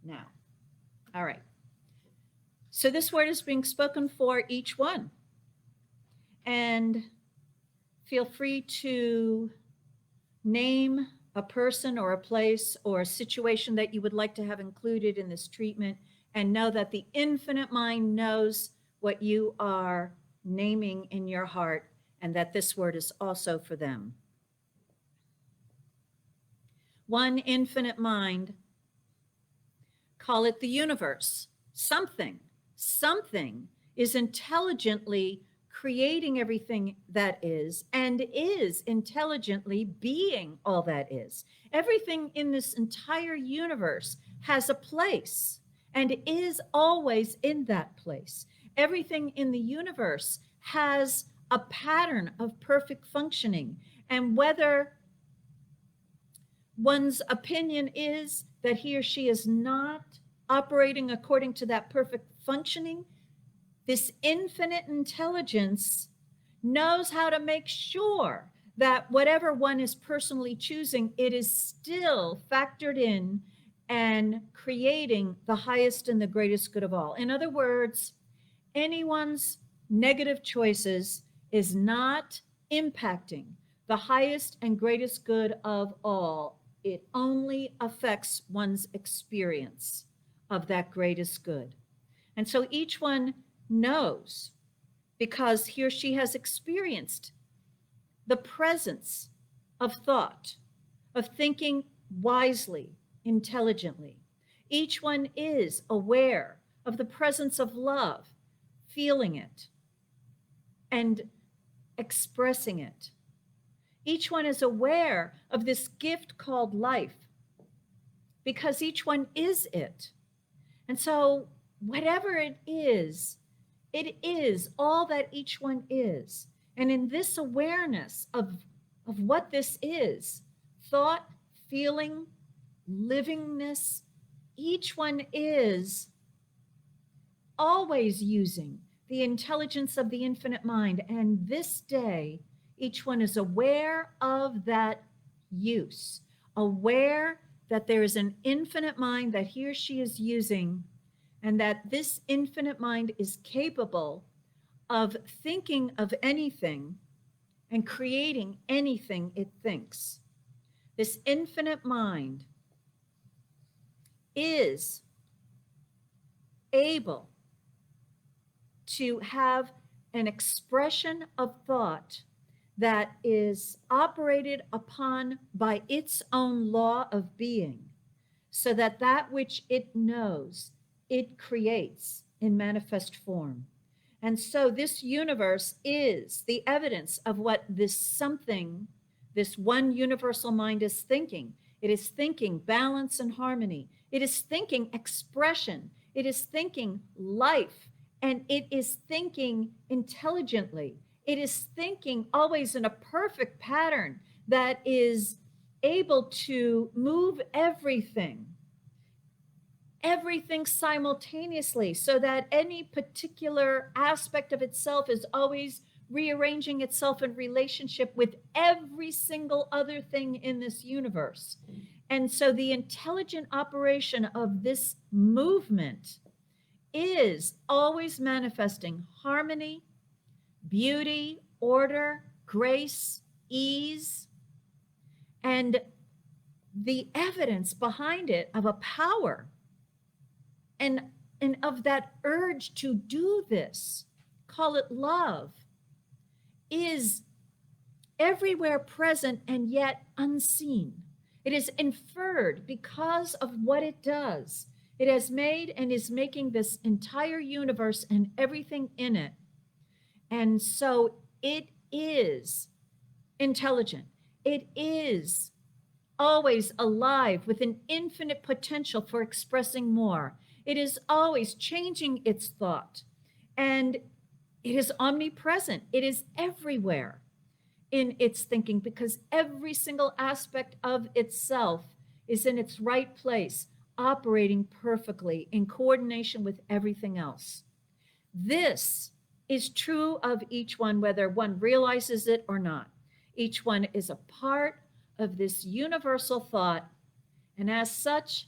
now. All right. So this word is being spoken for each one. And feel free to name a person or a place or a situation that you would like to have included in this treatment, and know that the infinite mind knows what you are naming in your heart, and that this word is also for them. One infinite mind, call it the universe. Something is intelligently creating everything that is, and is intelligently being all that is. Everything in this entire universe has a place and is always in that place. Everything in the universe has a pattern of perfect functioning. And whether one's opinion is that he or she is not operating according to that perfect functioning, this infinite intelligence knows how to make sure that whatever one is personally choosing, it is still factored in and creating the highest and the greatest good of all. In other words, anyone's negative choices is not impacting the highest and greatest good of all. It only affects one's experience of that greatest good. And so each one knows, because he or she has experienced the presence of thought, of thinking wisely, intelligently. Each one is aware of the presence of love, feeling it and expressing it. Each one is aware of this gift called life, because each one is it. And so whatever it is all that each one is. And in this awareness of what this is, thought, feeling, livingness, each one is always using the intelligence of the infinite mind. And this day, each one is aware of that use, aware that there is an infinite mind that he or she is using, and that this infinite mind is capable of thinking of anything and creating anything it thinks. This infinite mind is able to have an expression of thought that is operated upon by its own law of being, so that that which it knows, it creates in manifest form. And so this universe is the evidence of what this something, this one universal mind is thinking. It is thinking balance and harmony. It is thinking expression. It is thinking life. And it is thinking intelligently. It is thinking always in a perfect pattern that is able to move everything simultaneously, so that any particular aspect of itself is always rearranging itself in relationship with every single other thing in this universe. And so the intelligent operation of this movement is always manifesting harmony, beauty, order, grace, ease, and the evidence behind it of a power and of that urge to do this, call it love, is everywhere present and yet unseen. It is inferred because of what it does. It has made and is making this entire universe and everything in it. And so it is intelligent. It is always alive with an infinite potential for expressing more. It is always changing its thought, and it is omnipresent. It is everywhere in its thinking, because every single aspect of itself is in its right place, operating perfectly in coordination with everything else. This is true of each one, whether one realizes it or not. Each one is a part of this universal thought, and as such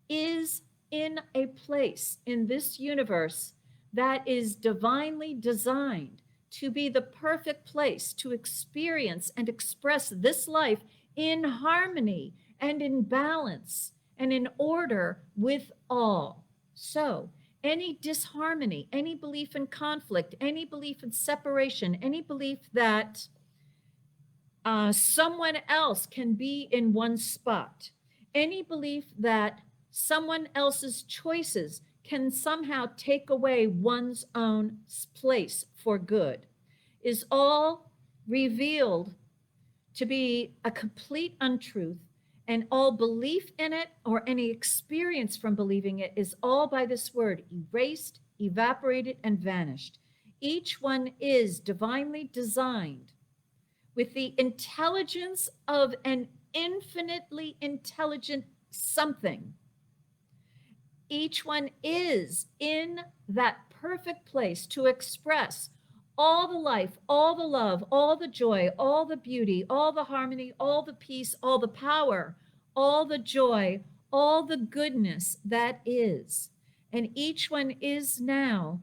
is in a place in this universe that is divinely designed to be the perfect place to experience and express this life in harmony and in balance and in order with all. So, any disharmony, any belief in conflict, any belief in separation, any belief that someone else can be in one spot, any belief that someone else's choices can somehow take away one's own place for good, is all revealed to be a complete untruth, and all belief in it or any experience from believing it is all by this word erased, evaporated, and vanished. Each one is divinely designed with the intelligence of an infinitely intelligent something. Each one is in that perfect place to express all the life, all the love, all the joy, all the beauty, all the harmony, all the peace, all the power, all the joy, all the goodness that is. And each one is now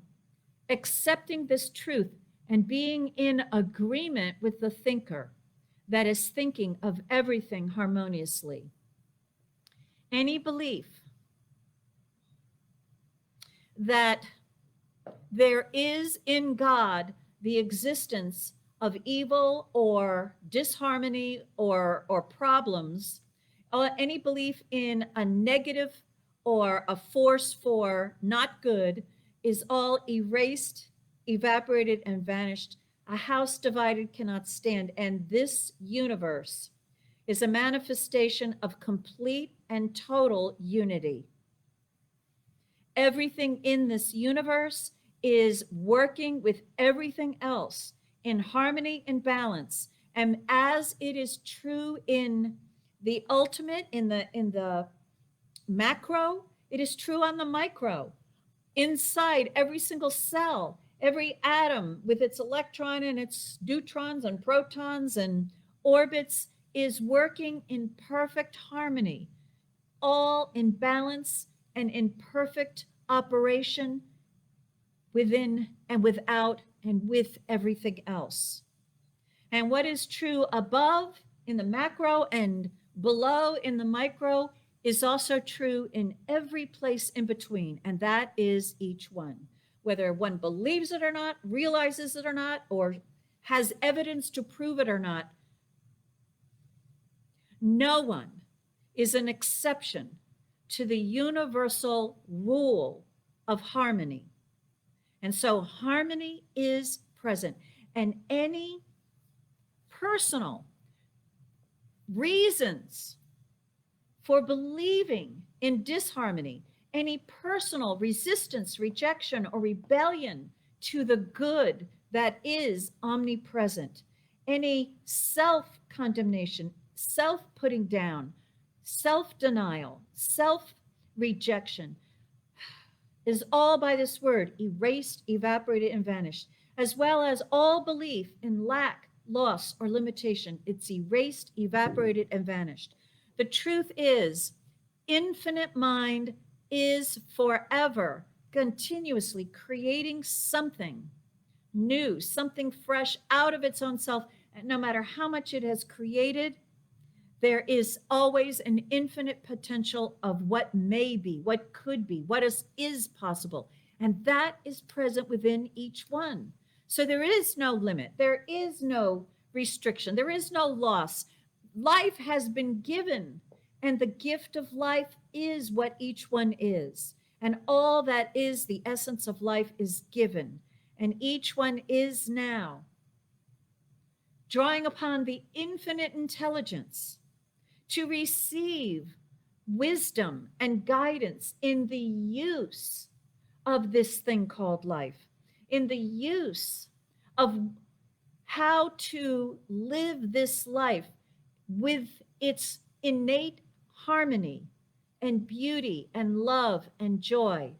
accepting this truth and being in agreement with the thinker that is thinking of everything harmoniously. Any belief that there is in God the existence of evil or disharmony or problems, any belief in a negative or a force for not good is all erased, evaporated, and vanished. A house divided cannot stand. And this universe is a manifestation of complete and total unity. Everything in this universe is working with everything else in harmony and balance. And as it is true in the ultimate, in the macro, it is true on the micro. Inside every single cell, every atom with its electron and its neutrons and protons and orbits is working in perfect harmony, all in balance and in perfect operation within and without and with everything else. And what is true above in the macro and below in the micro is also true in every place in between, and that is each one. Whether one believes it or not, realizes it or not, or has evidence to prove it or not, no one is an exception to the universal rule of harmony. And so harmony is present. And any personal reasons for believing in disharmony, any personal resistance, rejection, or rebellion to the good that is omnipresent, any self-condemnation, self-putting down, self-denial, self-rejection is all by this word erased, evaporated, and vanished, as well as all belief in lack, loss, or limitation. It's erased, evaporated, and vanished. The truth is, infinite mind is forever continuously creating something new, something fresh out of its own self. And no matter how much it has created, there is always an infinite potential of what may be, what could be, what is possible. And that is present within each one. So there is no limit. There is no restriction. There is no loss. Life has been given, and the gift of life is what each one is. And all that is the essence of life is given. And each one is now drawing upon the infinite intelligence to receive wisdom and guidance in the use of this thing called life, in the use of how to live this life with its innate harmony and beauty and love and joy,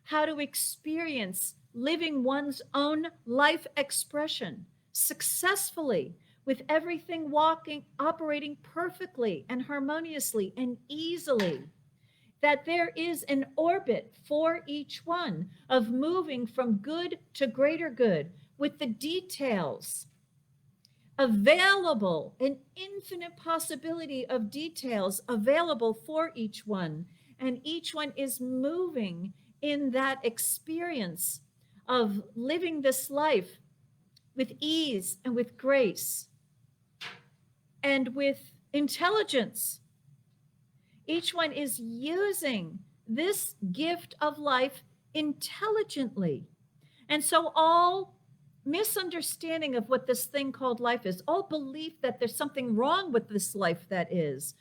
how to experience living one's own life expression successfully, with everything operating perfectly and harmoniously and easily. that there is an orbit for each one of moving from good to greater good, with the details available, an infinite possibility of details available for each one. And each one is moving in that experience of living this life with ease and with grace and with intelligence. Each one is using this gift of life intelligently. And so all misunderstanding of what this thing called life is, all belief that there's something wrong with this life that is,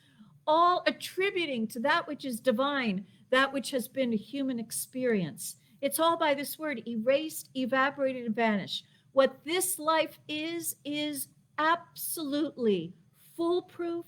all attributing to that which is divine, that which has been a human experience. It's all by this word, erased, evaporated, and vanished. What this life is absolutely foolproof.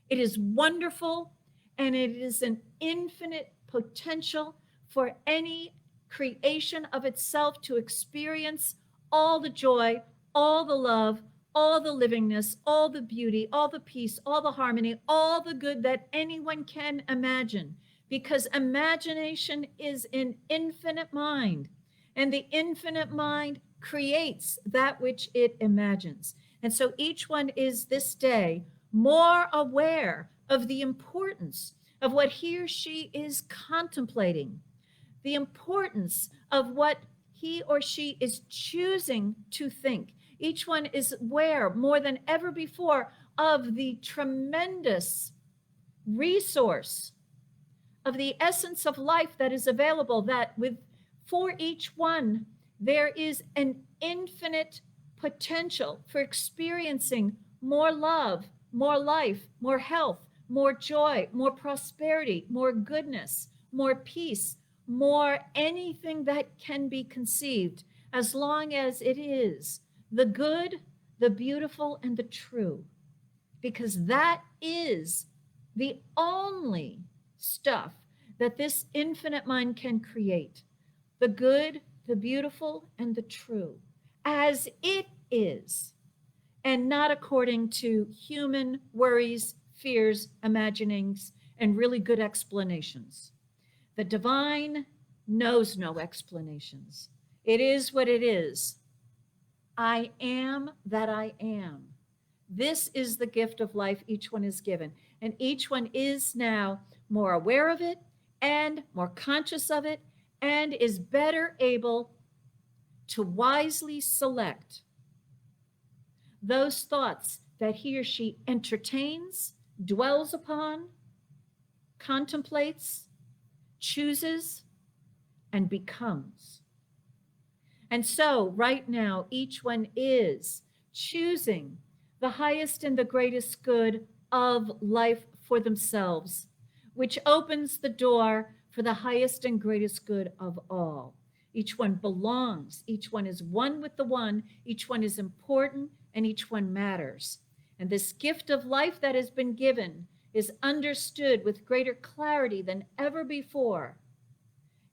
It is wonderful, and it is an infinite potential for any creation of itself to experience all the joy, all the love, all the livingness, all the beauty, all the peace, all the harmony, all the good that anyone can imagine. Because imagination is an infinite mind, and the infinite mind creates that which it imagines. And so each one is this day more aware of the importance of what he or she is contemplating, the importance of what he or she is choosing to think. Each one is aware more than ever before of the tremendous resource of the essence of life that is available, that for each one there is an infinite potential for experiencing more love, more life, more health, more joy, more prosperity, more goodness, more peace, more anything that can be conceived, as long as it is the good, the beautiful, and the true. Because that is the only stuff that this infinite mind can create. The good, the beautiful, and the true, as it is, and not according to human worries, fears, imaginings, and really good explanations. The divine knows no explanations. It is what it is. I am that I am. This is the gift of life each one is given. And each one is now more aware of it and more conscious of it, and is better able to wisely select those thoughts that he or she entertains, dwells upon, contemplates, chooses, and becomes. And so right now, each one is choosing the highest and the greatest good of life for themselves, which opens the door for the highest and greatest good of all. Each one belongs. Each one is one with the one. Each one is important, and each one matters. And this gift of life that has been given is understood with greater clarity than ever before.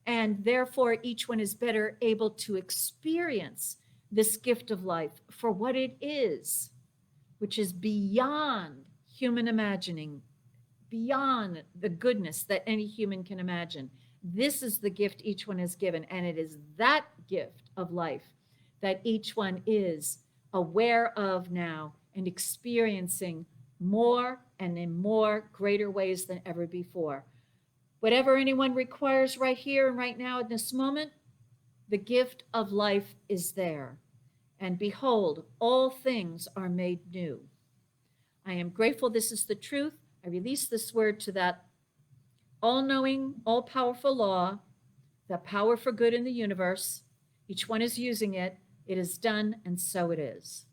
And therefore, each one is better able to experience this gift of life for what it is, which is beyond human imagining, beyond the goodness that any human can imagine. This is the gift each one is given, and it is that gift of life that each one is aware of now and experiencing more and in more greater ways than ever before. Whatever anyone requires right here and right now in this moment, the gift of life is there. And behold, all things are made new. I am grateful this is the truth. I release this word to that all-knowing, all-powerful law, the power for good in the universe. Each one is using it. It is done, and so it is.